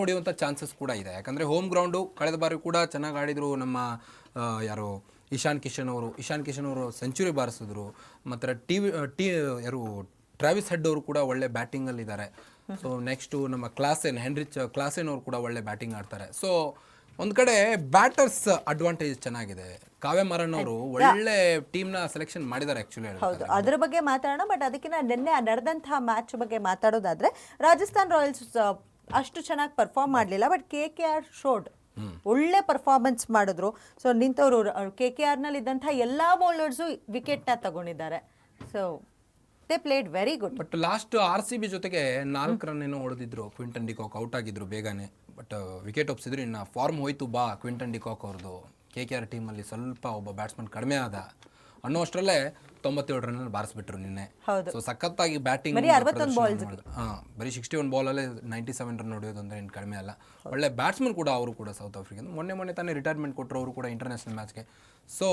ಹೊಡೆಯುವಂಥ chances ಕೂಡ ಇದೆ. ಯಾಕಂದರೆ ಹೋಮ್ ಗ್ರೌಂಡು ಕಳೆದ ಬಾರಿ ಕೂಡ ಚೆನ್ನಾಗಿ ಆಡಿದರು ನಮ್ಮ ಯಾರು ಇಶಾನ್ ಕಿಶನ್ ಅವರು ಸೆಂಚುರಿ ಬಾರಿಸಿದ್ರು. ಮತ್ತು ಯಾರು ಟ್ರಾವಿಸ್ ಹೆಡ್ ಅವರು ಕೂಡ ಒಳ್ಳೆ ಬ್ಯಾಟಿಂಗಲ್ಲಿದ್ದಾರೆ. ಸೊ ನೆಕ್ಸ್ಟು ನಮ್ಮ ಹೆನ್ರಿಚ್ ಕ್ಲಾಸೆನ್ ಅವರು ಕೂಡ ಒಳ್ಳೆ ಬ್ಯಾಟಿಂಗ್ ಆಡ್ತಾರೆ. ಸೊ ಒಂದು ಕಡೆ ಬ್ಯಾಟರ್ಸ್ ಅಡ್ವಾಂಟೇಜ್ ಚೆನ್ನಾಗಿದೆ. ಕಾವ್ಯ ಮಾರನ್ ಅವರು ಒಳ್ಳೆ ಟೀಮ್ನ ಸೆಲೆಕ್ಷನ್ ಮಾಡಿದ್ದಾರೆ ಆ್ಯಕ್ಚುಲಿ. ಹೌದು, ಅದ್ರ ಬಗ್ಗೆ ಮಾತಾಡೋಣ. ಬಟ್ ಅದಕ್ಕಿಂತ ನಿನ್ನೆ ನಡೆದಂತಹ ಮ್ಯಾಚ್ ಬಗ್ಗೆ ಮಾತಾಡೋದಾದ್ರೆ ರಾಜಸ್ಥಾನ್ ರಾಯಲ್ಸ್ ಅಷ್ಟು ಚೆನ್ನಾಗಿ ಪರ್ಫಾರ್ಮ್ ಮಾಡಲಿಲ್ಲ. ಬಟ್ KKR ಶೋಡ್ ಒಳ್ಳೆ ಪರ್ಫಾರ್ಮೆನ್ಸ್ ಮಾಡಿದ್ರು. ಸೊ ನಿಂತವರು KKR ನಲ್ಲಿ ಇದ್ದಂತಹ ಎಲ್ಲಾ ಬೌಲರ್ಸು ವಿಕೆಟ್ನ ತಗೊಂಡಿದ್ದಾರೆ. So they played very good. But last RCB ಜೊತೆಗೆ 4 ರನ್ ಏನೋ ಹೊಡೆದಿದ್ರು. ಕ್ವಿಂಟನ್ ಡಿಕಾಕ್ ಔಟ್ ಆಗಿದ್ರು ಬೇಗನೆ, ಬಟ್ ವಿಕೆಟ್ ಒಪ್ಸಿದ್ರು. ಇನ್ನು ಫಾರ್ಮ್ ಹೋಯ್ತು ಕ್ವಿಂಟನ್ ಡಿಕಾಕ್ ಅವ್ರದ್ದು. KKR ಟೀಮಲ್ಲಿ ಸ್ವಲ್ಪ ಒಬ್ಬ ಬ್ಯಾಟ್ಸ್ಮನ್ ಕಡಿಮೆ ಆದ ಅನ್ನೋಷ್ಟರಲ್ಲೇ 97 ರನ್ ಬಾರಿಸ್ಬಿಟ್ರು ನಿನ್ನೆ. ಸೊ ಸಖತ್ತಾಗಿ ಬ್ಯಾಟಿಂಗ್ ಬರೀ 61 ಬಾಲಲ್ಲೇ 97 ರನ್ ಹೊಡೆಯೋದು ಅಂದರೆ ಏನು ಕಡಿಮೆ ಅಲ್ಲ. ಒಳ್ಳೆ ಬ್ಯಾಟ್ಸ್ಮನ್ ಕೂಡ ಅವರು ಕೂಡ ಸೌತ್ ಆಫ್ರಿಕನ್. ಮೊನ್ನೆ ತಾನೇ ರಿಟೈರ್ಮೆಂಟ್ ಕೊಟ್ಟರು ಅವರು ಕೂಡ ಇಂಟರ್ನ್ಯಾಷನಲ್ ಮ್ಯಾಚ್ಗೆ. ಸೊ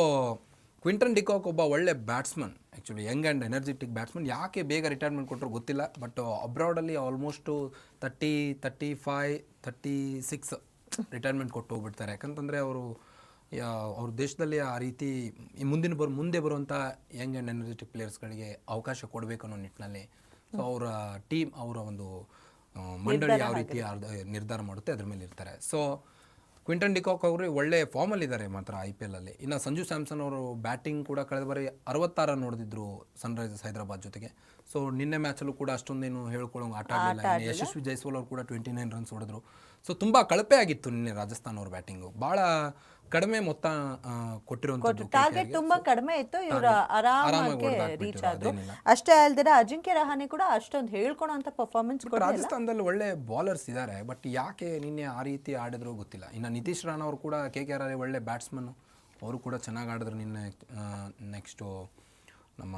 ಕ್ವಿಂಟನ್ ಡಿಕಾಕ್ ಒಬ್ಬ ಒಳ್ಳೆ batsman, actually Young and energetic batsman. ಯಾಕೆ ಬೇಗ ರಿಟೈರ್ಮೆಂಟ್ ಕೊಟ್ಟರು ಗೊತ್ತಿಲ್ಲ. ಬಟ್ ಅಬ್ರಾಡಲ್ಲಿ ಆಲ್ಮೋಸ್ಟು 30, 35, 36 ರಿಟೈರ್ಮೆಂಟ್ ಕೊಟ್ಟು ಹೋಗ್ಬಿಡ್ತಾರೆ. ಯಾಕಂತಂದರೆ ಅವ್ರ ದೇಶದಲ್ಲಿ ಆ ರೀತಿ ಮುಂದೆ ಬರುವಂಥ ಯಂಗ್ ಆ್ಯಂಡ್ ಎನರ್ಜೆಟಿಕ್ ಪ್ಲೇಯರ್ಸ್ಗಳಿಗೆ ಅವಕಾಶ ಕೊಡಬೇಕು ಅನ್ನೋ ನಿಟ್ಟಿನಲ್ಲಿ. ಸೊ ಅವರ ಒಂದು ಮಂಡಳಿ ಯಾವ ರೀತಿ ನಿರ್ಧಾರ ಮಾಡುತ್ತೆ ಅದ್ರ ಮೇಲೆ ಇರ್ತಾರೆ. ಸೊ ಕ್ವಿಂಟನ್ ಡಿಕಾಕ್ ಅವರು ಒಳ್ಳೆ ಫಾರ್ಮಲ್ಲಿದ್ದಾರೆ ಮಾತ್ರ IPL ಅಲ್ಲಿ. ಇನ್ನು ಸಂಜು ಸ್ಯಾಮ್ಸನ್ ಅವರು ಬ್ಯಾಟಿಂಗ್ ಕೂಡ ಕಳೆದ ಬಾರಿ 66 ರನ್ ಹೊಡೆದಿದ್ರು ಸನ್ರೈಸರ್ಸ್ ಹೈದರಾಬಾದ್ ಜೊತೆಗೆ. ಸೊ ನಿನ್ನೆ ಮ್ಯಾಚಲ್ಲೂ ಕೂಡ ಅಷ್ಟೊಂದೇನು ಹೇಳ್ಕೊಳ್ಳೋ ಆಟ ಆಡಲಿಲ್ಲ. ಯಶಸ್ವಿ ಜೈಸ್ವಾಲ್ ಅವರು ಕೂಡ 29 ರನ್ಸ್ ಹೊಡೆದ್ರು. ಸೊ ತುಂಬ ಕಳಪೆ ಆಗಿತ್ತು ನಿನ್ನೆ ರಾಜಸ್ಥಾನ್ ಅವ್ರ ಬ್ಯಾಟಿಂಗು. ಭಾಳ ಕಡಿಮೆ ಮೊತ್ತ ಕೊಟ್ಟಿರುವಂಥದ್ದು. ಟಾರ್ಗೆಟ್ ತುಂಬಾ ಕಡಿಮೆ ಇತ್ತು, ಇವರು ಆರಾಮಾಗಿ ರೀಚ್ ಆದ್ರು. ಅಷ್ಟೇ ಅಲ್ದಿರ ಅಜಿಂಕ್ಯ ರಹಾನೆ ಕೂಡ ಅಷ್ಟೊಂದು ಹೇಳ್ಕೊಳೋಂಥ ಪರ್ಫಾರ್ಮೆನ್ಸ್. ರಾಜಸ್ಥಾನದಲ್ಲಿ ಒಳ್ಳೆ ಬೌಲರ್ಸ್ ಇದ್ದಾರೆ, ಬಟ್ ಯಾಕೆ ನಿನ್ನೆ ಆ ರೀತಿ ಆಡಿದ್ರು ಗೊತ್ತಿಲ್ಲ. ಇನ್ನು ನಿತೀಶ್ ರಾಣಾ ಅವರು ಕೂಡ KKR ಅಲ್ಲಿ ಒಳ್ಳೆ ಬ್ಯಾಟ್ಸ್ಮನ್, ಅವರು ಕೂಡ ಚೆನ್ನಾಗಿ ಆಡಿದ್ರು ನಿನ್ನೆ. ನೆಕ್ಸ್ಟು ನಮ್ಮ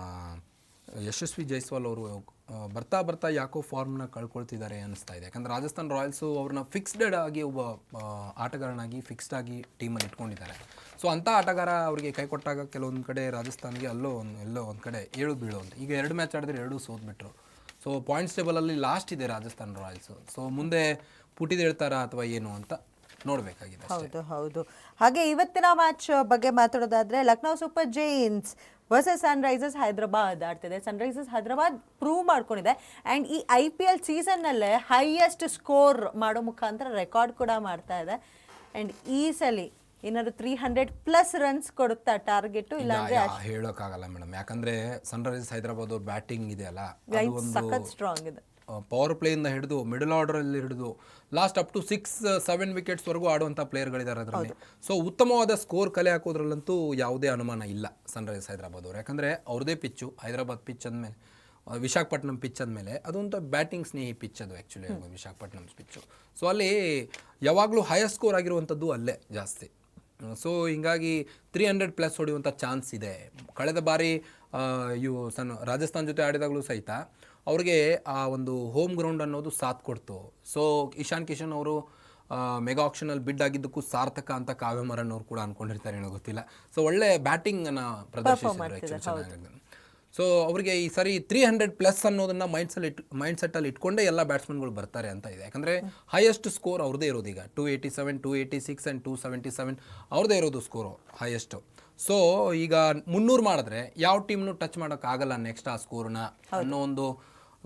ಯಶಸ್ವಿ ಜೈಸ್ವಾಲ್ ಅವರು ಬರ್ತಾ ಯಾಕೋ ಫಾರ್ಮ್ನ ಕಳ್ಕೊಳ್ತಿದ್ದಾರೆ ಅನ್ನಿಸ್ತಾ ಇದೆ. ಯಾಕಂದರೆ ರಾಜಸ್ಥಾನ್ ರಾಯಲ್ಸು ಅವ್ರನ್ನ ಫಿಕ್ಸ್ಡ್ ಆಗಿ ಒಬ್ಬ ಆಟಗಾರನಾಗಿ ಫಿಕ್ಸ್ಡ್ ಆಗಿ ಟೀಮಲ್ಲಿ ಇಟ್ಕೊಂಡಿದ್ದಾರೆ. ಸೊ ಅಂಥ ಆಟಗಾರ ಅವರಿಗೆ ಕೈ ಕೊಟ್ಟಾಗ ಕೆಲವೊಂದು ಕಡೆ ರಾಜಸ್ಥಾನ್ಗೆ ಎಲ್ಲೋ ಒಂದು ಕಡೆ ಏಳು ಬೀಳು ಅಂತ. ಈಗ 2 ಮ್ಯಾಚ್ ಆಡಿದ್ರೆ 2 ಸೋತ್ಬಿಟ್ರು. ಸೊ ಪಾಯಿಂಟ್ಸ್ ಟೇಬಲಲ್ಲಿ ಲಾಸ್ಟ್ ಇದೆ ರಾಜಸ್ಥಾನ್ ರಾಯಲ್ಸು. ಸೊ ಮುಂದೆ ಪುಟಿದು ಹೇಳ್ತಾರಾ ಅಥವಾ ಏನು ಅಂತ ನೋಡಬೇಕಾಗಿದೆ. ಹೌದು. ಹಾಗೆ ಇವತ್ತಿನ ಮ್ಯಾಚ್ ಬಗ್ಗೆ ಮಾತಾಡೋದಾದ್ರೆ Lucknow Super Giants versus Sunrisers Hyderabad ಆಡ್ತಿದೆ. ಸನ್ರೈಸರ್ಸ್ ಹೈದರಾಬಾದ್ ಪ್ರೂವ್ ಮಾಡ್ಕೊಂಡಿದೆ ಆ್ಯಂಡ್ ಈ IPL ಸೀಸನ್ನಲ್ಲೇ ಹೈಯೆಸ್ಟ್ ಸ್ಕೋರ್ ಮಾಡೋ ಮುಖಾಂತರ ರೆಕಾರ್ಡ್ ಕೂಡ ಮಾಡ್ತಾ ಇದೆ. ಆ್ಯಂಡ್ ಈ ಸಲ ಏನಾದ್ರು 300+ ರನ್ಸ್ ಕೊಡುತ್ತಾ ಟಾರ್ಗೆಟ್? ಇಲ್ಲಾಂದ್ರೆ ಹೇಳೋಕ್ಕಾಗಲ್ಲ ಮೇಡಮ್. ಯಾಕಂದ್ರೆ ಸನ್ರೈಸರ್ಸ್ ಹೈದರಾಬಾದ್ ಅವ್ರ ಬ್ಯಾಟಿಂಗ್ ಇದೆಯಲ್ಲ, ಸಖತ್ ಸ್ಟ್ರಾಂಗ್ ಇದೆ. ಪವರ್ ಪ್ಲೇಯಿಂದ ಹಿಡಿದು ಮಿಡಲ್ ಆರ್ಡರಲ್ಲಿ ಹಿಡಿದು ಲಾಸ್ಟ್ ಅಪ್ ಟು 6-7 ವಿಕೆಟ್ಸ್ವರೆಗೂ ಆಡುವಂಥ ಪ್ಲೇಯರ್ಗಳಿದ್ದಾರೆ ಅದರಲ್ಲಿ. ಸೊ ಉತ್ತಮವಾದ ಸ್ಕೋರ್ ಕಲೆ ಹಾಕೋದ್ರಲ್ಲಂತೂ ಯಾವುದೇ ಅನುಮಾನ ಇಲ್ಲ ಸನ್ರೈಸರ್ಸ್ ಹೈದರಾಬಾದ್ ಅವರು. ಯಾಕಂದರೆ ಅವ್ರದೇ ಪಿಚ್ಚು, ಹೈದರಾಬಾದ್ ಪಿಚ್ ಅಂದಮೇಲೆ, ವಿಶಾಖಪಟ್ಟಣಂ ಪಿಚ್ ಅಂದಮೇಲೆ ಅದೊಂದು ಬ್ಯಾಟಿಂಗ್ ಸ್ನೇಹಿ ಪಿಚ್ ಅದು ಆ್ಯಕ್ಚುಲಿ ವಿಶಾಖಪಟ್ಟಣಂ ಪಿಚ್ಚು. ಸೊ ಅಲ್ಲಿ ಯಾವಾಗಲೂ ಹೈಯೆಸ್ಟ್ ಸ್ಕೋರ್ ಆಗಿರುವಂಥದ್ದು ಅಲ್ಲೇ ಜಾಸ್ತಿ. ಸೊ ಹಿಂಗಾಗಿ 300+ ಹೊಡೆಯುವಂಥ ಚಾನ್ಸ್ ಇದೆ. ಕಳೆದ ಬಾರಿ ರಾಜಸ್ಥಾನ್ ಜೊತೆ ಆಡಿದಾಗಲೂ ಸಹಿತ ಅವ್ರಿಗೆ ಆ ಒಂದು ಹೋಮ್ ಗ್ರೌಂಡ್ ಅನ್ನೋದು ಸಾಥ್ ಕೊಡ್ತು. ಸೊ ಇಶಾನ್ ಕಿಶನ್ ಅವರು ಮೆಗಾ ಆಕ್ಷನಲ್ಲಿ ಬಿಡ್ ಆಗಿದ್ದಕ್ಕೂ ಸಾರ್ಥಕ ಅಂತ ಕಾವ್ಯ ಮಾರನ್ ಅವರು ಕೂಡ ಅಂದ್ಕೊಂಡಿರ್ತಾರೆ, ಏನೋ ಗೊತ್ತಿಲ್ಲ. ಸೊ ಒಳ್ಳೆ ಬ್ಯಾಟಿಂಗನ್ನು ಪ್ರದರ್ಶಿಸಿದ್ರು ಆ್ಯಕ್ಚುಲಿ ಚೆನ್ನಾಗಿ. ಸೊ ಅವರಿಗೆ ಈ ಸರಿ 300+ ಅನ್ನೋದನ್ನು ಮೈಂಡ್ಸೆಟ್ಟಲ್ಲಿ ಇಟ್ಕೊಂಡೇ ಎಲ್ಲ ಬ್ಯಾಟ್ಸ್ಮನ್ಗಳು ಬರ್ತಾರೆ ಅಂತ ಇದೆ. ಯಾಕಂದರೆ ಹೈಯೆಸ್ಟ್ ಸ್ಕೋರ್ ಅವ್ರದ್ದೇ ಇರೋದು ಈಗ 287, 286 ಆ್ಯಂಡ್ 277 ಅವ್ರದ್ದೇ ಇರೋದು ಸ್ಕೋರು ಹೈಯೆಸ್ಟು. ಸೊ ಈಗ 300 ಮಾಡಿದ್ರೆ ಯಾವ ಟೀಮ್ನು ಟಚ್ ಮಾಡೋಕ್ಕಾಗಲ್ಲ ನೆಕ್ಸ್ಟ್ ಆ ಸ್ಕೋರ್ನ ಅನ್ನೋ ಒಂದು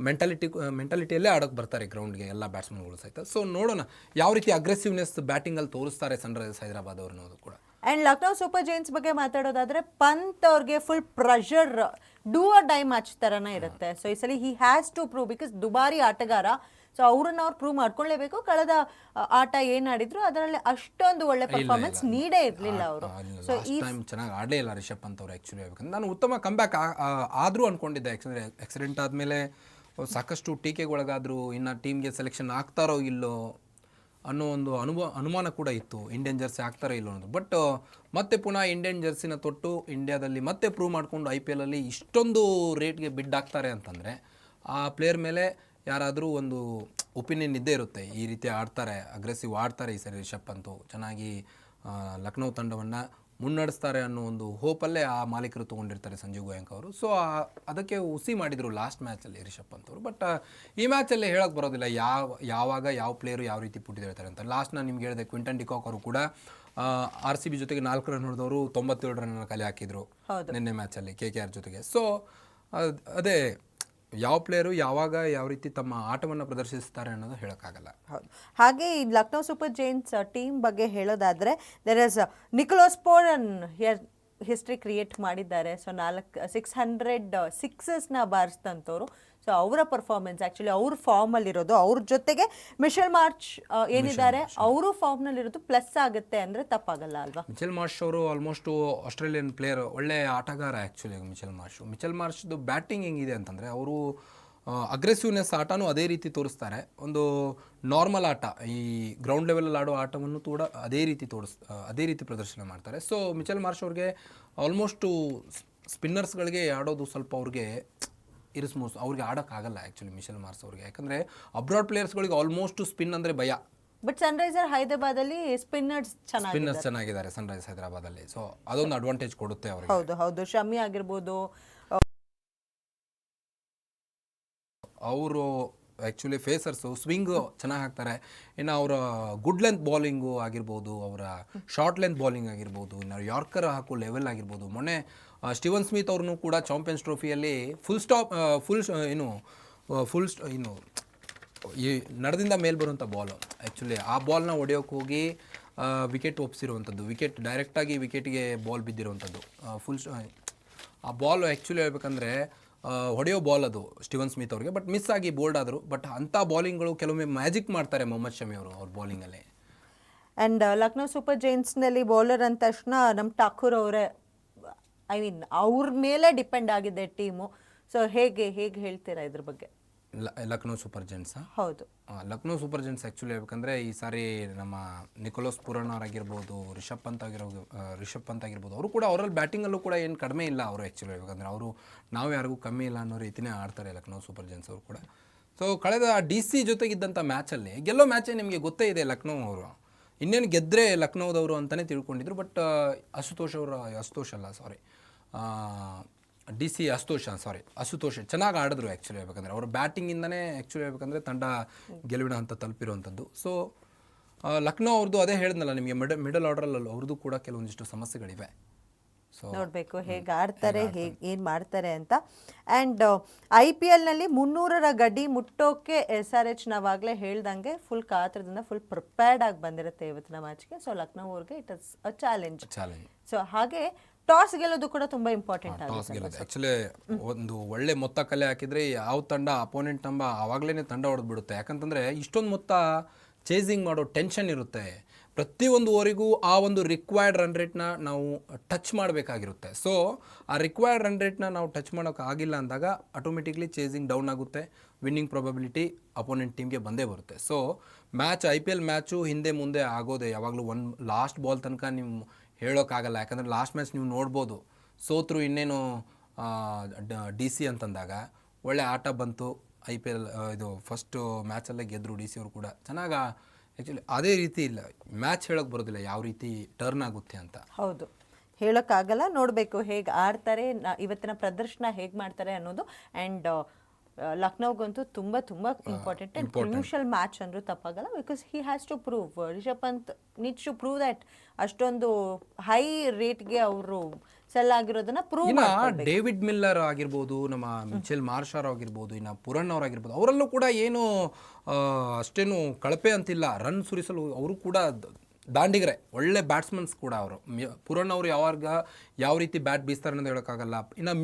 ಮೆಂಟಾಲಿಟಿಯಲ್ಲೇ ಆಡೋಕ್ಕೆ ಬರ್ತಾರೆ ಗ್ರೌಂಡ್ಗೆ ಎಲ್ಲ ಬ್ಯಾಟ್ಸ್ಮನ್ಗಳು ಸಹಿತ. ಸೊ ನೋಡೋಣ ಯಾವ ರೀತಿ ಅಗ್ರೆಸಿವ್ನೆಸ್ ಬ್ಯಾಟಿಂಗಲ್ಲಿ ತೋರಿಸ್ತಾರೆ ಸನ್ರೈಸರ್ಸ್ ಹೈದರಾಬಾದ್ ಅವರು ಅನ್ನೋದು ಕೂಡ. ಆ್ಯಂಡ್ ಲಕ್ನೋ ಸೂಪರ್ ಜೈಂಟ್ಸ್ ಬಗ್ಗೆ ಮಾತಾಡೋದಾದ್ರೆ ಪಂತ್ ಅವ್ರಿಗೆ full pressure, do or die match ಥರನೇ ಇರುತ್ತೆ. ಸೊ ಈ ಸಲ he has to prove, because ದುಬಾರಿ ಆಟಗಾರ. ಸೊ ಅವ್ರನ್ನ ಅವ್ರು ಪ್ರೂವ್ ಮಾಡ್ಕೊಳ್ಳೇಬೇಕು. ಕಳೆದ ಆಟ ಏನಾಡಿದ್ರು ಅದರಲ್ಲಿ ಅಷ್ಟೊಂದು ಒಳ್ಳೆ ಪರ್ಫಾರ್ಮೆನ್ಸ್ ನೀಡೇ ಇರಲಿಲ್ಲ ಅವರು. ಸೊ ಈ ಟೈಮ್ ಚೆನ್ನಾಗಿ ಆಡಲೇ ಇಲ್ಲ ರಿಷಬ್ ಪಂತ್ ಅವರು ಆ್ಯಕ್ಚುಲಿ. ಹೇಳ್ಬೇಕಂದ್ರೆ ನಾನು ಉತ್ತಮ ಕಂಬ್ಯಾಕ್ ಆದರೂ ಅಂದ್ಕೊಂಡಿದ್ದೆ. ಯಾಕಂದರೆ ಆಕ್ಸಿಡೆಂಟ್ ಆದಮೇಲೆ ಸಾಕಷ್ಟು ಟೀಕೆಗೊಳಗಾದರು. ಇನ್ನು ಟೀಮ್ಗೆ ಸೆಲೆಕ್ಷನ್ ಆಗ್ತಾರೋ ಇಲ್ಲೋ ಅನ್ನೋ ಒಂದು ಅನುಮಾನ ಕೂಡ ಇತ್ತು, ಇಂಡಿಯನ್ ಜರ್ಸಿ ಆಗ್ತಾರೋ ಇಲ್ಲೋ ಅನ್ನೋದು. ಬಟ್ ಮತ್ತೆ ಪುನಃ ಇಂಡಿಯನ್ ಜರ್ಸಿನ ತೊಟ್ಟು ಇಂಡಿಯಾದಲ್ಲಿ ಮತ್ತೆ ಪ್ರೂವ್ ಮಾಡಿಕೊಂಡು IPL ಅಲ್ಲಿ ಇಷ್ಟೊಂದು ರೇಟ್ಗೆ ಬಿಡ್ ಆಗ್ತಾರೆ ಅಂತಂದರೆ ಆ ಪ್ಲೇಯರ್ ಮೇಲೆ ಯಾರಾದರೂ ಒಂದು ಒಪಿನಿಯನ್ ಇದ್ದೇ ಇರುತ್ತೆ. ಈ ರೀತಿ ಆಡ್ತಾರೆ, ಅಗ್ರೆಸಿವ್ ಆಡ್ತಾರೆ ಈ ಸರಿ ರಿಷಬ್ ಪಂತು, ಚೆನ್ನಾಗಿ ಲಕ್ನೋ ತಂಡವನ್ನು ಮುನ್ನಡೆಸ್ತಾರೆ ಅನ್ನೋ ಒಂದು ಹೋಪಲ್ಲೇ ಆ ಮಾಲೀಕರು ತೊಗೊಂಡಿರ್ತಾರೆ ಸಂಜೀವ್ ಗೋಯಂಕ ಅವರು. ಸೊ ಅದಕ್ಕೆ ಹುಸಿ ಮಾಡಿದರು ಲಾಸ್ಟ್ ಮ್ಯಾಚಲ್ಲಿ ರಿಷಬ್ ಪಂತ್ ಅವರು. ಬಟ್ ಈ ಮ್ಯಾಚಲ್ಲಿ ಹೇಳಕ್ಕೆ ಬರೋದಿಲ್ಲ ಯಾವಾಗ ಯಾವ ಪ್ಲೇಯರು ಯಾವ ರೀತಿ ಪುಟ್ಟಿದಿರ್ತಾರೆ ಅಂತ. ಲಾಸ್ಟ್ ನಾನು ನಿಮ್ಗೆ ಹೇಳಿದೆ, ಕ್ವಿಂಟನ್ ಡಿಕಾಕ್ ಅವರು ಕೂಡ RCB ಜೊತೆಗೆ 4 ರನ್ ಹೊಡೆದವರು 97 ರನ್ ಕಲೆ ಹಾಕಿದ್ರು ನಿನ್ನೆ ಮ್ಯಾಚಲ್ಲಿ KKR ಜೊತೆಗೆ. ಸೊ ಅದೇ ಯಾವ ಪ್ಲೇಯರು ಯಾವಾಗ ಯಾವ ರೀತಿ ತಮ್ಮ ಆಟವನ್ನು ಪ್ರದರ್ಶಿಸ್ತಾರೆ ಅನ್ನೋದು ಹೇಳೋಕ್ಕಾಗಲ್ಲ. ಹೌದು. ಹಾಗೆ ಈ ಲಕ್ನೋ ಸೂಪರ್ ಜೈಂಟ್ಸ್ ಟೀಮ್ ಬಗ್ಗೆ ಹೇಳೋದಾದರೆ there is Nicholas Pooran history create ಮಾಡಿದ್ದಾರೆ. ಸೊ 600 ಸಿಕ್ಸಸ್ನ ಬಾರಿಸಿದಂಥವ್ರು. ಸೊ ಅವರ ಪರ್ಫಾರ್ಮೆನ್ಸ್ ಆ್ಯಕ್ಚುಲಿ ಅವ್ರ ಫಾರ್ಮಲ್ಲಿರೋದು, ಅವ್ರ ಜೊತೆಗೆ ಮಿಶೆಲ್ ಮಾರ್ಚ್ ಏನಿದ್ದಾರೆ ಅವರು ಫಾರ್ಮ್ನಲ್ಲಿರೋದು ಪ್ಲಸ್ ಆಗುತ್ತೆ ಅಂದರೆ ತಪ್ಪಾಗಲ್ಲ ಅಲ್ವಾ? ಮಿಚೆಲ್ ಮಾರ್ಷ್ ಅವರು ಆಲ್ಮೋಸ್ಟು ಆಸ್ಟ್ರೇಲಿಯನ್ ಪ್ಲೇಯರ್, ಒಳ್ಳೆ ಆಟಗಾರ ಆ್ಯಕ್ಚುಲಿ ಮಿಚೆಲ್ ಮಾರ್ಚ್ದು ಬ್ಯಾಟಿಂಗ್ ಹೆಂಗಿದೆ ಅಂತಂದರೆ ಅವರು ಅಗ್ರೆಸಿವ್ನೆಸ್ ಆಟನೂ ಅದೇ ರೀತಿ ತೋರಿಸ್ತಾರೆ. ಒಂದು ನಾರ್ಮಲ್ ಆಟ, ಈ ಗ್ರೌಂಡ್ ಲೆವೆಲಲ್ಲಿ ಆಡೋ ಆಟವನ್ನು ಕೂಡ ಅದೇ ರೀತಿ ಪ್ರದರ್ಶನ ಮಾಡ್ತಾರೆ. ಸೊ ಮಿಚೆಲ್ ಮಾರ್ಷ್ ಅವ್ರಿಗೆ ಆಲ್ಮೋಸ್ಟು ಸ್ಪಿನ್ನರ್ಸ್ಗಳಿಗೆ ಆಡೋದು ಸ್ವಲ್ಪ ಅವ್ರಿಗೆ ಅವ್ರಿಗೆ ಆಡೋಕ್ಕಾಗಲ್ಲ ಆ್ಯಕ್ಚುಲಿ ಮಿಚೆಲ್ ಮಾರ್ಷ್ ಅವ್ರಿಗೆ. ಯಾಕಂದರೆ ಅಬ್ರಾಡ್ ಪ್ಲೇಯರ್ಸ್ಗಳಿಗೆ ಆಲ್ಮೋಸ್ಟ್ ಸ್ಪಿನ್ ಅಂದರೆ ಭಯ. ಬಟ್ ಸನ್ರೈಸರ್ ಹೈದರಾಬಾದಲ್ಲಿ ಸ್ಪಿನ್ನರ್ಸ್ ಚೆನ್ನಾಗಿದ್ದಾರೆ ಸನ್ರೈಸ್ ಹೈದರಾಬಾದಲ್ಲಿ. ಸೊ ಅದೊಂದು ಅಡ್ವಾಂಟೇಜ್ ಕೊಡುತ್ತೆ ಅವ್ರಿಗೆ. ಹೌದು ಶಮಿ ಆಗಿರ್ಬೋದು, ಅವರು ಆ್ಯಕ್ಚುಲಿ ಫೇಸರ್ಸು ಸ್ವಿಂಗ್ ಚೆನ್ನಾಗಿ ಹಾಕ್ತಾರೆ. ಇನ್ನು ಅವರ ಗುಡ್ ಲೆಂತ್ ಬಾಲಿಂಗು ಆಗಿರ್ಬೋದು, ಅವರ ಶಾರ್ಟ್ ಲೆಂತ್ ಬಾಲಿಂಗ್ ಆಗಿರ್ಬೋದು, ಇನ್ನು ಯಾರ್ಕರ್ ಹಾಕೋ ಲೆವೆಲ್ ಆಗಿರ್ಬೋದು. ಮೊನ್ನೆ ಸ್ಟೀವನ್ ಸ್ಮಿತ್ ಅವ್ರನ್ನೂ ಕೂಡ ಚಾಂಪಿಯನ್ಸ್ ಟ್ರೋಫಿಯಲ್ಲಿ ಈ ನಡೆದಿಂದ ಮೇಲೆ ಬರುವಂಥ ಬಾಲು, ಆ್ಯಕ್ಚುಲಿ ಆ ಬಾಲ್ನ ಹೊಡೆಯೋಕೆ ಹೋಗಿ ವಿಕೆಟ್ ಒಪ್ಸಿರುವಂಥದ್ದು, ಡೈರೆಕ್ಟಾಗಿ ವಿಕೆಟ್ಗೆ ಬಾಲ್ ಬಿದ್ದಿರುವಂಥದ್ದು. ಆ ಬಾಲ್ ಆ್ಯಕ್ಚುಲಿ ಹೇಳ್ಬೇಕಂದ್ರೆ ಹೊಡೆಯೋ ಬಾಲ್ ಅದು ಸ್ಟೀವನ್ ಸ್ಮಿತ್ ಅವ್ರಿಗೆ, ಬಟ್ ಮಿಸ್ ಆಗಿ ಬೋಲ್ಡ್ ಆದರು. ಬಟ್ ಅಂಥ ಬಾಲಿಂಗ್ಗಳು ಕೆಲವೊಮ್ಮೆ ಮ್ಯಾಜಿಕ್ ಮಾಡ್ತಾರೆ ಮೊಹಮ್ಮದ್ ಶಮಿ ಅವರು ಅವ್ರ ಬಾಲಿಂಗಲ್ಲಿ. ಆ್ಯಂಡ್ ಲಕ್ನೋ ಸೂಪರ್ ಜೈಂಟ್ಸ್ನಲ್ಲಿ ಬೌಲರ್ ಅಂದ ತಕ್ಷಣ ನಮ್ಮ ಠಾಕೂರ್ ಅವರೇ, ಅವ್ರ ಮೇಲೆ ಡಿಪೆಂಡ್ ಆಗಿದೆ ಟೀಮು. ಸೊ ಹೇಗೆ ಹೇಳ್ತೀರಾ ಇದ್ರ ಬಗ್ಗೆ? ಲಕ್ನೋ ಸೂಪರ್ ಜೈಂಟ್ಸಾ? ಹೌದು, ಲಕ್ನೋ ಸೂಪರ್ ಜೈಂಟ್ಸ್ ಆ್ಯಕ್ಚುಲಿ ಹೇಳ್ಬೇಕಂದ್ರೆ ಈ ಸಾರಿ ನಮ್ಮ ನಿಕೋಲಸ್ ಪೂರನ್ ಅವರಾಗಿರ್ಬೋದು, ರಿಷಬ್ ಪಂತ್ ಆಗಿರ್ಬೋದು, ಅವರು ಕೂಡ ಅವರಲ್ಲಿ ಬ್ಯಾಟಿಂಗಲ್ಲೂ ಕೂಡ ಏನು ಕಡಿಮೆ ಇಲ್ಲ ಅವರು. ಆ್ಯಕ್ಚುಲಿ ಹೇಳ್ಬೇಕಂದ್ರೆ ಅವರು ನಾವು ಯಾರಿಗೂ ಕಮ್ಮಿ ಇಲ್ಲ ಅನ್ನೋ ರೀತಿಯೇ ಆಡ್ತಾರೆ ಲಕ್ನೋ ಸೂಪರ್ ಜೈಂಟ್ಸ್ ಅವರು ಕೂಡ. ಸೊ ಕಳೆದ DC ಜೊತೆಗಿದ್ದಂಥ ಮ್ಯಾಚಲ್ಲಿ ಗೆಲ್ಲೋ ಮ್ಯಾಚೇ ನಿಮಗೆ ಗೊತ್ತೇ ಇದೆ ಲಕ್ನೋ ಅವರು. ಇನ್ನೇನು ಗೆದ್ದರೆ ಲಕ್ನೋದವರು ಅಂತಲೇ ತಿಳ್ಕೊಂಡಿದ್ರು. ಬಟ್ ಅಶುತೋಷ್ ಚೆನ್ನಾಗಿ ಆಡಿದ್ರು ಆ್ಯಕ್ಚುಲಿ ಹೇಳ್ಬೇಕಂದ್ರೆ. ಅವ್ರ ಬ್ಯಾಟಿಂಗಿಂದನೇ ಆ್ಯಕ್ಚುಲಿ ಹೇಳ್ಬೇಕಂದ್ರೆ ತಂಡ ಗೆಲುವಿನ ಹಂತ ತಲುಪಿರುವಂಥದ್ದು. ಸೊ ಲಕ್ನೋ ಅವ್ರದ್ದು ಅದೇ ಹೇಳಿದ್ನಲ್ಲ ನಿಮಗೆ, ಮಿಡಲ್ ಆರ್ಡರಲ್ಲಿ ಅವ್ರದ್ದು ಕೂಡ ಕೆಲವೊಂದಿಷ್ಟು ಸಮಸ್ಯೆಗಳಿವೆ. ಸೊ ನೋಡಬೇಕು ಹೇಗೆ ಆಡ್ತಾರೆ, ಏನು ಮಾಡ್ತಾರೆ ಅಂತ. ಆ್ಯಂಡ್ IPLನಲ್ಲಿ 300ರ ಗಡಿ ಮುಟ್ಟೋಕೆ SRH ನಾವಾಗಲೇ ಹೇಳ್ದಂಗೆ ಫುಲ್ ಕಾತ್ರದಿಂದ ಫುಲ್ ಪ್ರಿಪೇರ್ಡ್ ಆಗಿ ಬಂದಿರುತ್ತೆ ಇವತ್ತಿನ ಮ್ಯಾಚ್ಗೆ. ಸೊ ಲಕ್ನೋ ಅವ್ರಿಗೆ it is a challenge. So ಹಾಗೆ ಟಾಸ್ ಗೆಲ್ಲೋದು ಕೂಡ ತುಂಬ ಇಂಪಾರ್ಟೆಂಟ್ ಆಗುತ್ತೆ. ಆ್ಯಕ್ಚುಲಿ ಒಂದು ಒಳ್ಳೆ ಮೊತ್ತ ಕಲೆ ಹಾಕಿದರೆ ಯಾವ ತಂಡ ಅಪೋನೆಂಟ್ ಆವಾಗಲೇ ತಂಡ ಹೊಡೆದ್ಬಿಡುತ್ತೆ. ಯಾಕಂತಂದರೆ ಇಷ್ಟೊಂದು ಮೊತ್ತ ಚೇಸಿಂಗ್ ಮಾಡೋ ಟೆನ್ಷನ್ ಇರುತ್ತೆ. ಪ್ರತಿಯೊಂದು ಓವರಿಗೂ ಆ ಒಂದು ರಿಕ್ವೈರ್ಡ್ ರನ್ ರೇಟ್ನ ನಾವು ಟಚ್ ಮಾಡಬೇಕಾಗಿರುತ್ತೆ. ಸೊ ಆ ರಿಕ್ವೈರ್ಡ್ ರನ್ ರೇಟ್ನ ನಾವು ಟಚ್ ಮಾಡೋಕ್ಕಾಗಿಲ್ಲ ಅಂದಾಗ ಆಟೋಮೆಟಿಕ್ಲಿ ಚೇಸಿಂಗ್ ಡೌನ್ ಆಗುತ್ತೆ, ವಿನ್ನಿಂಗ್ ಪ್ರೊಬಬಿಲಿಟಿ ಅಪೋನೆಂಟ್ ಟೀಮ್ಗೆ ಬಂದೇ ಬರುತ್ತೆ. ಸೊ IPL ಮ್ಯಾಚು ಹಿಂದೆ ಮುಂದೆ ಆಗೋದೆ ಯಾವಾಗಲೂ ಲಾಸ್ಟ್ ಬಾಲ್ ತನಕ ನೀವು ಹೇಳೋಕ್ಕಾಗಲ್ಲ. ಯಾಕಂದರೆ ಲಾಸ್ಟ್ ಮ್ಯಾಚ್ ನೀವು ನೋಡ್ಬೋದು, ಸೋತರು ಇನ್ನೇನು DC ಅಂತಂದಾಗ ಒಳ್ಳೆ ಆಟ ಬಂತು. IPL ಇದು ಫಸ್ಟು ಮ್ಯಾಚಲ್ಲೇ ಗೆದ್ದರು DC ಅವರು ಕೂಡ ಚೆನ್ನಾಗಿ. ಆ್ಯಕ್ಚುಲಿ ಅದೇ ರೀತಿ ಇಲ್ಲ, ಮ್ಯಾಚ್ ಹೇಳೋಕ್ಕೆ ಬರೋದಿಲ್ಲ ಯಾವ ರೀತಿ ಟರ್ನ್ ಆಗುತ್ತೆ ಅಂತ. ಹೌದು, ಹೇಳೋಕ್ಕಾಗಲ್ಲ. ನೋಡಬೇಕು ಹೇಗೆ ಆಡ್ತಾರೆ, ಇವತ್ತಿನ ಪ್ರದರ್ಶನ ಹೇಗೆ ಮಾಡ್ತಾರೆ ಅನ್ನೋದು. ಆ್ಯಂಡ್ ಲಕ್ನೋಗಂತೂ ತುಂಬ ಇಂಪಾರ್ಟೆಂಟ್ ಆ್ಯಂಡ್ ಕ್ರೂಷಿಯಲ್ ಮ್ಯಾಚ್ ಅಂದರೂ ತಪ್ಪಾಗಲ್ಲ. Because he has to prove, Rishabh Pant needs to prove that ಅಷ್ಟೊಂದು ಹೈ ರೇಟ್ಗೆ ಅವರು ಸೆಲ್ ಆಗಿರೋದನ್ನ ಪ್ರೂವ್ ಮಾಡ್ತಾರೆ. ಡೇವಿಡ್ ಮಿಲ್ಲರ್ ಆಗಿರ್ಬೋದು, ನಮ್ಮ ಮಿಚೆಲ್ ಮಾರ್ಷರ್ ಆಗಿರ್ಬೋದು, ಇನ್ನು ಪುರನ್ ಅವರಾಗಿರ್ಬೋದು, ಅವರಲ್ಲೂ ಕೂಡ ಏನು ಅಷ್ಟೇನು ಕಳಪೆ ಅಂತಿಲ್ಲ. ರನ್ ಸುರಿಸಲು ಅವರು ಕೂಡ ದಾಂಡಿಗರೆ, ಒಳ್ಳೆ ಬ್ಯಾಟ್ಸ್ಮನ್ಸ್ ಕೂಡ ಅವರು. ಪುರನ್ ಅವರು ಯಾವ ರೀತಿ ಬ್ಯಾಟ್ ಬೀಸ್ತಾರೆ ಅನ್ನೋದು ಹೇಳೋಕ್ಕಾಗಲ್ಲ. ಇನ್ನು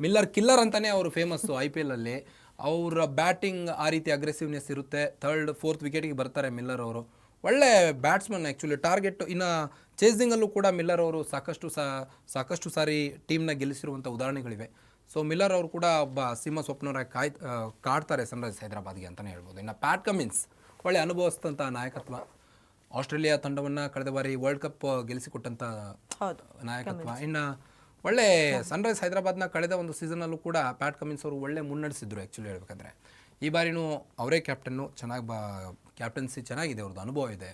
ಮಿಲ್ಲರ್ ಕಿಲ್ಲರ್ ಅಂತಲೇ ಅವರು ಫೇಮಸ್ಸು IPLಲ್ಲಿ. ಅವರ ಬ್ಯಾಟಿಂಗ್ ಆ ರೀತಿ ಅಗ್ರೆಸಿವ್ನೆಸ್ ಇರುತ್ತೆ. 3rd 4th ವಿಕೆಟಿಗೆ ಬರ್ತಾರೆ ಮಿಲ್ಲರ್ ಅವರು. ಒಳ್ಳೆ ಬ್ಯಾಟ್ಸ್ಮನ್ ಆ್ಯಕ್ಚುಲಿ. ಟಾರ್ಗೆಟ್ ಇನ್ನು ಚೇಸಿಂಗಲ್ಲೂ ಕೂಡ ಮಿಲ್ಲರ್ ಅವರು ಸಾಕಷ್ಟು ಸಾರಿ ಟೀಮ್ನ ಗೆಲ್ಲಿಸಿರುವಂಥ ಉದಾಹರಣೆಗಳಿವೆ. ಸೊ ಮಿಲ್ಲರ್ ಅವರು ಕೂಡ ಒಬ್ಬ ಸಿಂಹ ಸ್ವಪ್ನವರಾಗಿ ಕಾಡ್ತಾರೆ ಸನ್ರೈಸ್ ಹೈದರಾಬಾದ್ಗೆ ಅಂತಲೇ ಹೇಳ್ಬೋದು. ಇನ್ನು ಪ್ಯಾಟ್ ಕಮಿನ್ಸ್ ಒಳ್ಳೆ ಅನುಭವಿಸಿದಂಥ ನಾಯಕತ್ವ, ಆಸ್ಟ್ರೇಲಿಯಾ ತಂಡವನ್ನು ಕಳೆದ ಬಾರಿ ವರ್ಲ್ಡ್ ಕಪ್ ಗೆಲ್ಲಿಸಿಕೊಟ್ಟಂಥ ನಾಯಕತ್ವ. ಇನ್ನು ಒಳ್ಳೆ ಸನ್ರೈಸ್ ಹೈದರಾಬಾದ್ನ ಕಳೆದ ಒಂದು ಸೀಸನಲ್ಲೂ ಕೂಡ ಪ್ಯಾಟ್ ಕಮಿನ್ಸ್ ಅವರು ಒಳ್ಳೆ ಮುನ್ನಡೆಸಿದ್ರು ಆ್ಯಕ್ಚುಲಿ ಹೇಳ್ಬೇಕಂದ್ರೆ. ಈ ಬಾರಿನೂ ಅವರೇ ಕ್ಯಾಪ್ಟನ್ನು, ಚೆನ್ನಾಗಿ ಕ್ಯಾಪ್ಟನ್ಸಿ ಚೆನ್ನಾಗಿದೆ, ಅವ್ರದ್ದು ಅನುಭವ ಇದೆ.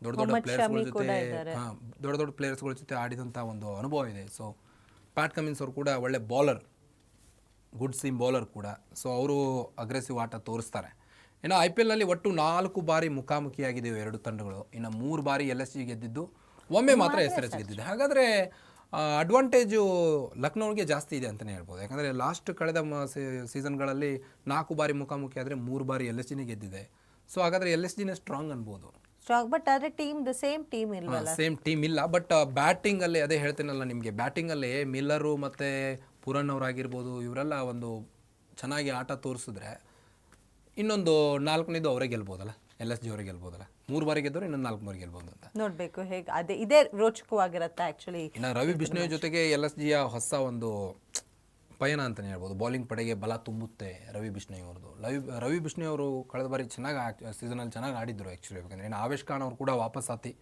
ದೊಡ್ಡ ದೊಡ್ಡ ಪ್ಲೇಯರ್ಸ್ಗಳ ಜೊತೆ ದೊಡ್ಡ ದೊಡ್ಡ ಪ್ಲೇಯರ್ಸ್ಗಳ ಜೊತೆ ಆಡಿದಂಥ ಒಂದು ಅನುಭವ ಇದೆ. ಸೊ ಪ್ಯಾಟ್ ಕಮಿನ್ಸ್ ಅವರು ಕೂಡ ಒಳ್ಳೆ ಬೌಲರ್, ಗುಡ್ ಸೀಮ್ ಬೌಲರ್ ಕೂಡ. ಸೊ ಅವರು ಅಗ್ರೆಸಿವ್ ಆಟ ತೋರಿಸ್ತಾರೆ. ಇನ್ನು IPLನಲ್ಲಿ ಒಟ್ಟು 4 ಬಾರಿ ಮುಖಾಮುಖಿಯಾಗಿದ್ದೆವು ಎರಡು ತಂಡಗಳು. ಇನ್ನು 3 ಬಾರಿ LSG ಗೆದ್ದಿದ್ದು, ಒಮ್ಮೆ ಮಾತ್ರ SRH ಗೆದ್ದಿದೆ. ಹಾಗಾದರೆ ಅಡ್ವಾಂಟೇಜು ಲಕ್ನೋಗೆ ಜಾಸ್ತಿ ಇದೆ ಅಂತಲೇ ಹೇಳ್ಬೋದು. ಯಾಕಂದರೆ ಲಾಸ್ಟ್ ಕಳೆದ ಸೀಸನ್ಗಳಲ್ಲಿ 4 ಬಾರಿ ಮುಖಾಮುಖಿ ಆದರೆ 3 ಬಾರಿ LSGನೇ ಗೆದ್ದಿದೆ. ಸೊ ಹಾಗಾದರೆ LSGನೇ ಸ್ಟ್ರಾಂಗ್ ಅನ್ಬೋದು. ಸ್ಟ್ರಾಂಗ್, ಬಟ್ ಆದರೆ ಸೇಮ್ ಟೀಮ್ ಇಲ್ವಲ್ಲ, ಸೇಮ್ ಟೀಮ್ ಇಲ್ಲ. ಬಟ್ ಬ್ಯಾಟಿಂಗಲ್ಲಿ ಅದೇ ಹೇಳ್ತೇನಲ್ಲ ನಿಮಗೆ, ಬ್ಯಾಟಿಂಗಲ್ಲಿ ಮಿಲ್ಲರು ಮತ್ತು ಪುರನ್ ಅವರಾಗಿರ್ಬೋದು, ಇವರೆಲ್ಲ ಒಂದು ಚೆನ್ನಾಗಿ ಆಟ ತೋರಿಸಿದ್ರೆ ಇನ್ನೊಂದು 4ನೇದು ಅವರೇ ಗೆಲ್ಬೋದಲ್ಲ, LSG ಅವರೇ ಗೆಲ್ಬೋದಲ್ಲ. 3 ಬಾರಿ ಗೆದ್ದವರು ಇನ್ನೊಂದು 4 ಬಾರಿ ಗೆಲ್ಬೋದು ಅಂತ ನೋಡಬೇಕು ಹೇಗೆ. ಅದೇ ಇದೇ ರೋಚಕವಾಗಿರುತ್ತೆ ಆ್ಯಕ್ಚುಲಿ. ಇನ್ನು ರವಿ ಬಿಷ್ಣೋಯ್ ಜೊತೆಗೆ LSGಯ ಹೊಸ ಒಂದು ಪಯಣ ಅಂತಲೇ ಹೇಳ್ಬೋದು. ಬೌಲಿಂಗ್ ಪಡೆಗೆ ಬಲ ತುಂಬುತ್ತೆ ರವಿ ಬಿಷ್ಣೋಯ್ ಅವ್ರದ್ದು. ರವಿ ಬಿಷ್ಣೋಯ್ ಅವರು ಕಳೆದ ಬಾರಿ ಚೆನ್ನಾಗಿ ಸೀಸನಲ್ಲಿ ಚೆನ್ನಾಗಿ ಆಡಿದ್ರು ಆ್ಯಕ್ಚುಲಿ. ಯಾಕಂದರೆ ಇನ್ನು ಆವೇಶ್ ಖಾನ್ ಅವರು ಕೂಡ ವಾಪಸ್ ಆತಿ.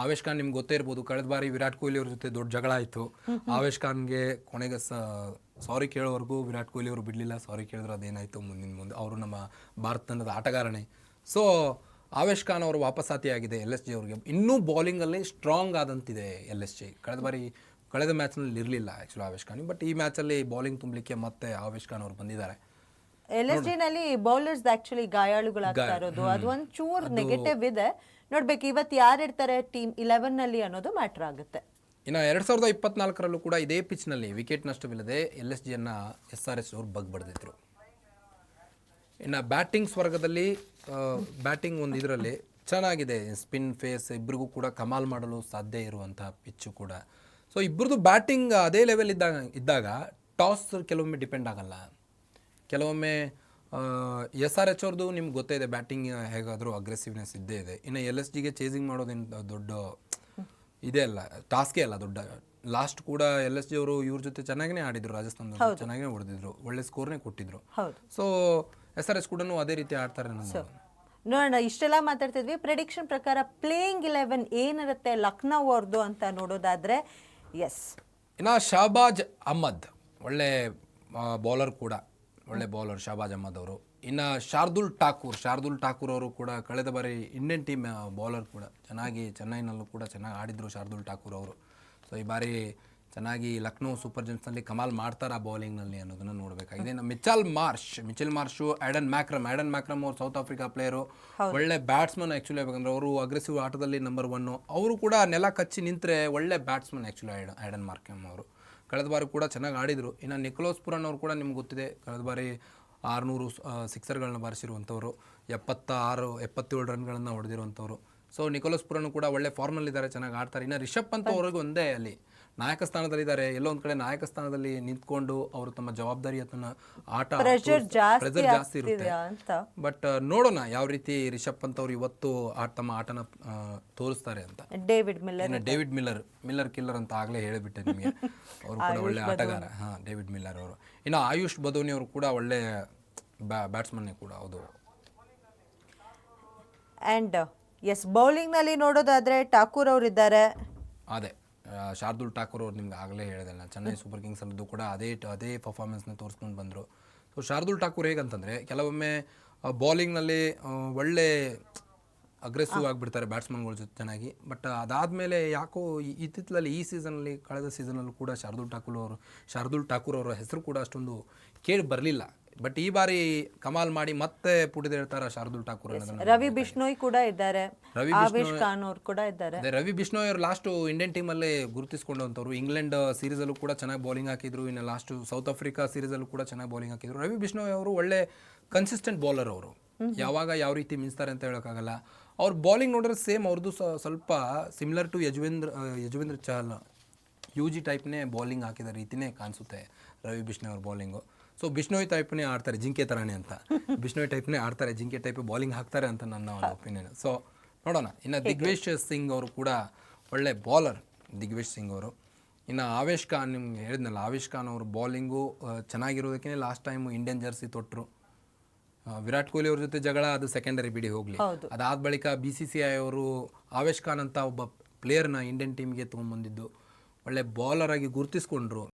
ಆವೇಶ್ ಖಾನ್ ನಿಮ್ಗೆ ಗೊತ್ತೇ ಇರ್ಬೋದು, ಕಳೆದ ಬಾರಿ ವಿರಾಟ್ ಕೊಹ್ಲಿ ಅವ್ರ ಜೊತೆ ದೊಡ್ಡ ಜಗಳ ಆಯಿತು. ಆವೇಶ್ ಖಾನ್ಗೆ ಕೊನೆಗೆ ಸಾರಿ ಕೇಳೋವರೆಗೂ ವಿರಾಟ್ ಕೊಹ್ಲಿ ಅವರು ಬಿಡಲಿಲ್ಲ. ಸಾರಿ ಕೇಳಿದ್ರೆ ಅದೇನಾಯಿತು ಮುಂದೆ ಅವರು ನಮ್ಮ ಭಾರತ ತಂಡದ ಆಟಗಾರನೇ. ಸೊ ಆವೇಶ್ ಖಾನ್ ಅವರು ವಾಪಸಾತಿ ಆಗಿದೆ LSG ಅವ್ರಿಗೆ. ಇನ್ನೂ ಬೌಲಿಂಗಲ್ಲಿ ಸ್ಟ್ರಾಂಗ್ ಆದಂತಿದೆ LSG. ಕಳೆದ ಮ್ಯಾಚ್ನಲ್ಲಿ ಇರಲಿಲ್ಲ ಆ್ಯಕ್ಚುಲಿ ಆವೇಶ್ ಖಾನ್. ಬಟ್ ಈ ಮ್ಯಾಚಲ್ಲಿ ಬೌಲಿಂಗ್ ತುಂಬಲಿಕ್ಕೆ ಮತ್ತೆ ಆವೇಶ್ ಖಾನ್ ಅವರು ಬಂದಿದ್ದಾರೆ. LSGನಲ್ಲಿ ಬೌಲರ್ಸ್ ಆ್ಯಕ್ಚುಲಿ ಗಾಯಾಳುಗಳಾಗ್ತಾ ಇರೋದು ಅದು ಒಂದು ಚೂರು ನೆಗೆಟಿವ್ ಇದೆ. ನೋಡ್ಬೇಕು ಇವತ್ತು ಯಾರಿರ್ತಾರೆ ಟೀಮ್ 11ನಲ್ಲಿ ಅನ್ನೋದು ಮ್ಯಾಟ್ರ್ ಆಗುತ್ತೆ. ಇನ್ನು 2024ರಲ್ಲೂ ಕೂಡ ಇದೇ ಪಿಚ್ನಲ್ಲಿ ವಿಕೆಟ್ ನಷ್ಟವಿಲ್ಲದೆ LSGಯನ್ನು SRH ಅವರು ಬಗ್ಬಡ್ದಿದ್ರು. ಇನ್ನು ಬ್ಯಾಟಿಂಗ್ಸ್ ವರ್ಗದಲ್ಲಿ ಬ್ಯಾಟಿಂಗ್ ಒಂದು ಇದರಲ್ಲಿ ಚೆನ್ನಾಗಿದೆ. ಸ್ಪಿನ್ ಫೇಸ್ ಇಬ್ಬರಿಗೂ ಕೂಡ ಕಮಾಲ್ ಮಾಡಲು ಸಾಧ್ಯ ಇರುವಂಥ ಪಿಚ್ಚು ಕೂಡ. ಸೊ ಇಬ್ಬರದು ಬ್ಯಾಟಿಂಗ್ ಅದೇ ಲೆವೆಲ್ ಇದ್ದಾಗ ಟಾಸ್ ಕೆಲವೊಮ್ಮೆ ಡಿಪೆಂಡ್ ಆಗಲ್ಲ. ಕೆಲವೊಮ್ಮೆ SRH ಅವ್ರದ್ದು ನಿಮ್ಗೆ ಗೊತ್ತೇ ಇದೆ, ಬ್ಯಾಟಿಂಗ್ ಹೇಗಾದರೂ ಅಗ್ರೆಸಿವ್ನೆಸ್ ಇದ್ದೇ ಇದೆ. ಇನ್ನು LSGಗೆ ಚೇಸಿಂಗ್ ಮಾಡೋದೇನು ದೊಡ್ಡ ಇದೇ ಅಲ್ಲ, ಟಾಸ್ಕೇ ಅಲ್ಲ ದೊಡ್ಡ. ಲಾಸ್ಟ್ ಕೂಡ LSG ಅವರು ಇವ್ರ ಜೊತೆ ಚೆನ್ನಾಗೇ ಆಡಿದ್ರು, ರಾಜಸ್ಥಾನದಲ್ಲಿ ಚೆನ್ನಾಗೇ ಹೊಡೆದಿದ್ರು, ಒಳ್ಳೆ ಸ್ಕೋರ್ನೇ ಕೊಟ್ಟಿದ್ರು. ಸೊ SRH ಕೂಡ ಅದೇ ರೀತಿ ಆಡ್ತಾರೆ ನೋಡೋಣ. ಇಷ್ಟೆಲ್ಲ ಮಾತಾಡ್ತಿದ್ವಿ. ಪ್ರೆಡಿಕ್ಷನ್ ಪ್ರಕಾರ ಪ್ಲೇಯಿಂಗ್ 11 ಏನಿರುತ್ತೆ ಲಕ್ನೋ ಅವ್ರದ್ದು ಅಂತ ನೋಡೋದಾದ್ರೆ, ಎಸ್ ಇನ್ನು ಶಹಬಾಜ್ ಅಹ್ಮದ್ ಒಳ್ಳೆ ಬೌಲರ್ ಕೂಡ, ಒಳ್ಳೆ ಬೌಲರ್ ಶಹಬಾಜ್ ಅಹ್ಮದ್ ಅವರು. ಇನ್ನು ಶಾರ್ದುಲ್ ಠಾಕೂರ್ ಅವರು ಕೂಡ ಕಳೆದ ಬಾರಿ ಇಂಡಿಯನ್ ಟೀಮ್ ಬೌಲರ್ ಕೂಡ ಚೆನ್ನಾಗಿ ಚೆನ್ನೈನಲ್ಲೂ ಕೂಡ ಚೆನ್ನಾಗಿ ಆಡಿದ್ರು ಶಾರ್ದುಲ್ ಠಾಕೂರ್ ಅವರು. ಸೊ ಈ ಬಾರಿ ಚೆನ್ನಾಗಿ ಲಕ್ನೋ ಸೂಪರ್ ಜೈಂಟ್ಸ್ನಲ್ಲಿ ಕಮಾಲ್ ಮಾಡ್ತಾರಾ ಬೌಲಿಂಗ್ನಲ್ಲಿ ಅನ್ನೋದನ್ನು ನೋಡಬೇಕಾಗಿದೆ. ಇನ್ನು ಮಿಚೆಲ್ ಮಾರ್ಷು, ಆ್ಯಡನ್ ಮ್ಯಾಕ್ರಮ್ ಅವರು ಸೌತ್ ಆಫ್ರಿಕಾ ಪ್ಲೇಯರು, ಒಳ್ಳೆ ಬ್ಯಾಟ್ಸ್ಮನ್ ಆ್ಯಕ್ಚುಲಿ. ಯಾಕಂದರೆ ಅವರು ಅಗ್ರೆಸಿವ್ ಆಟದಲ್ಲಿ ನಂಬರ್ 1. ಅವರು ಕೂಡ ನೆಲ ಕಚ್ಚಿ ನಿಂತರೆ ಒಳ್ಳೆ ಬ್ಯಾಟ್ಸ್ಮನ್ ಆ್ಯಕ್ಚುಲಿ ಆ್ಯಡನ್ ಮ್ಯಾಕ್ರಮ್ ಅವರು. ಕಳೆದ ಬಾರಿ ಕೂಡ ಚೆನ್ನಾಗಿ ಆಡಿದರು. ಇನ್ನು ನಿಕೋಲಸ್ ಪುರನ್ ಅವರು ಕೂಡ ನಿಮ್ಗೆ ಗೊತ್ತಿದೆ, ಕಳೆದ ಬಾರಿ 600 ಸಿಕ್ಸರ್ಗಳನ್ನ ಬಾರಿಸಿರುವಂಥವ್ರು, 77 ರನ್ಗಳನ್ನು ಹೊಡೆದಿರುವಂಥವ್ರು. ಸೊ ನಿಕೋಲಸ್ ಪುರನ್ ಕೂಡ ಒಳ್ಳೆ ಫಾರ್ಮಲ್ಲಿದ್ದಾರೆ, ಚೆನ್ನಾಗಿ ಆಡ್ತಾರೆ. ಇನ್ನು ರಿಷಬ್ ಪಂತ್ ಅವ್ರಿಗೆ ಒಂದೇ ಅಲ್ಲಿ ನಾಯಕ ಸ್ಥಾನದಲ್ಲಿದ್ದಾರೆ. ಎಲ್ಲೋ ಒಂದು ಕಡೆ ನಾಯಕ ಸ್ಥಾನದಲ್ಲಿ ನಿಂತ್ಕೊಂಡು ಅವರು ತಮ್ಮ ಜವಾಬ್ದಾರಿಯನ್ನ ಪ್ರೆಷರ್ ಜಾಸ್ತಿ ಇರುತ್ತೆ. ಬಟ್ ನೋಡೋಣ ಯಾವ ರೀತಿ ರಿಷಬ್ ಪಂತ್ ಅವರು ಇವತ್ತು ತಮ್ಮ ಆಟನ ತೋರಿಸ್ತಾರೆ ಅಂತ. ಡೇವಿಡ್ ಮಿಲ್ಲರ್ ಕಿಲ್ಲರ್ ಅಂತ ಆಗಲೇ ಹೇಳಿಬಿಟ್ಟೆ ನಿಮಗೆ. ಅವರು ಕೂಡ ಒಳ್ಳೆ ಆಟಗಾರ. ಡೇವಿಡ್ ಮಿಲ್ಲರ್ ಅವರು. ಇನ್ನು ಆಯುಷ್ ಬದೋನಿ ಅವರು ಕೂಡ ಒಳ್ಳೆ ಬ್ಯಾಟ್ಸ್ಮನ್ನೇ ಕೂಡ. ಹೌದು. ಆ್ಯಂಡ್ ಎಸ್ ಬೌಲಿಂಗ್ನಲ್ಲಿ ನೋಡೋದಾದರೆ ಠಾಕೂರ್ ಅವರು ಇದ್ದಾರೆ. ಅದೇ ಶಾರ್ದುಲ್ ಠಾಕೂರ್ ಅವ್ರು ನಿಮ್ಗೆ ಆಗಲೇ ಹೇಳಿದಲ್ಲ, ಚೆನ್ನೈ ಸೂಪರ್ ಕಿಂಗ್ಸಲ್ಲದ್ದು ಕೂಡ ಅದೇ ಪರ್ಫಾರ್ಮೆನ್ಸ್ನ ತೋರಿಸ್ಕೊಂಡು ಬಂದರು. ಸೊ ಶಾರ್ದುಲ್ ಠಾಕೂರ್ ಹೇಗಂತಂದರೆ ಕೆಲವೊಮ್ಮೆ ಬೌಲಿಂಗ್ನಲ್ಲಿ ಒಳ್ಳೆ ಅಗ್ರೆಸಿವ್ ಆಗಿಬಿಡ್ತಾರೆ ಬ್ಯಾಟ್ಸ್ಮನ್ಗಳ ಜೊತೆ ಚೆನ್ನಾಗಿ. ಬಟ್ ಅದಾದಮೇಲೆ ಯಾಕೋ ಇತ್ತಿತ್ತಲಲ್ಲಿ ಈ ಸೀಸನಲ್ಲಿ, ಕಳೆದ ಸೀಸನಲ್ಲೂ ಕೂಡ ಶಾರ್ದುಲ್ ಠಾಕೂರ್ ಅವರ ಹೆಸರು ಕೂಡ ಅಷ್ಟೊಂದು ಕೇಳಿ ಬರಲಿಲ್ಲ. ಬಟ್ ಈ ಬಾರಿ ಕಮಾಲ್ ಮಾಡಿ ಮತ್ತೆ ಪುಟಿದೇಳ್ತಾರ ಶಾರ್ದುಲ್ ಠಾಕೂರ್. ರವಿ ಬಿಷ್ಣೋಯ್ ಕೂಡ ಇದ್ದಾರೆ, ಆವೇಶ್ ಖಾನ್ ಅವರು ಕೂಡ ಇದ್ದಾರೆ. ರವಿ ಬಿಷ್ಣೋಯ್ ಅವರು ಲಾಸ್ಟ್ ಇಂಡಿಯನ್ ಟೀಮಲ್ಲೇ ಗುರುತಿಸಿಕೊಂಡಂಥವ್ರು. ಇಂಗ್ಲೆಂಡ್ ಸೀರೀಸಲ್ಲೂ ಕೂಡ ಚೆನ್ನಾಗಿ ಬೌಲಿಂಗ್ ಹಾಕಿದ್ರು. ಇನ್ನು ಲಾಸ್ಟ್ ಸೌತ್ ಆಫ್ರಿಕಾ ಸೀರೀಸಲ್ಲೂ ಕೂಡ ಚೆನ್ನಾಗಿ ಬೌಲಿಂಗ್ ಹಾಕಿದ್ರು. ರವಿ ಬಿಷ್ಣೋಯ್ ಅವರು ಒಳ್ಳೆ ಕನ್ಸಿಸ್ಟೆಂಟ್ ಬೌಲರ್. ಅವರು ಯಾವಾಗ ಯಾವ ರೀತಿ ಮಿಂಚ್ತಾರೆ ಅಂತ ಹೇಳೋಕ್ಕಾಗಲ್ಲ. ಅವ್ರ ಬೌಲಿಂಗ್ ನೋಡಿದ್ರೆ ಸೇಮ್ ಅವ್ರದ್ದು ಸ್ವಲ್ಪ similar to Yuzvendra Chahal, UG ಟೈಪ್ನೇ ಬೌಲಿಂಗ್ ಹಾಕಿದ ರೀತಿನೇ ಕಾಣಿಸುತ್ತೆ ರವಿ ಬಿಷ್ಣೋಯ್ ಅವ್ರ ಬೌಲಿಂಗು. ಸೊ ಬಿಷ್ಣೋಯ್ ಟೈಪ್ನೇ ಆಡ್ತಾರೆ, ಜಿಂಕೆ ಥರನೇ ಅಂತ. ಬಿಷ್ಣೋಯ್ ಟೈಪ್ನೇ ಆಡ್ತಾರೆ, ಜಿಂಕೆ ಟೈಪ್ ಬೌಲಿಂಗ್ ಹಾಕ್ತಾರೆ ಅಂತ ನನ್ನ ಒಪಿನಿಯನ್. ಸೊ ನೋಡೋಣ. ಇನ್ನು ದಿಗ್ವೇಶ್ ಸಿಂಗ್ ಅವರು ಕೂಡ ಒಳ್ಳೆ ಬೌಲರ್, ದಿಗ್ವೇಶ್ ಸಿಂಗ್ ಅವರು. ಇನ್ನು ಆವೇಶ್ ಖಾನ್, ನಿಮ್ಗೆ ಹೇಳಿದ್ನಲ್ಲ, ಆವೇಶ್ ಖಾನ್ ಅವರು ಬೌಲಿಂಗು ಚೆನ್ನಾಗಿರೋದಕ್ಕೆ ಲಾಸ್ಟ್ ಟೈಮ್ ಇಂಡಿಯನ್ ಜರ್ಸಿ ತೊಟ್ಟರು. ವಿರಾಟ್ ಕೊಹ್ಲಿ ಅವ್ರ ಜೊತೆ ಜಗಳ ಅದು ಸೆಕೆಂಡರಿ ಬಿಡಿ ಹೋಗಲಿ. ಅದಾದ ಬಳಿಕ BCCI ಅವರು ಆವೇಶ್ ಖಾನ್ ಅಂತ ಒಬ್ಬ ಪ್ಲೇಯರ್ನ ಇಂಡಿಯನ್ ಟೀಮ್ಗೆ ತೊಗೊಂಡ್ಬಂದಿದ್ದು, ಒಳ್ಳೆ ಬೌಲರ್ ಆಗಿ ಗುರುತಿಸ್ಕೊಂಡ್ರು.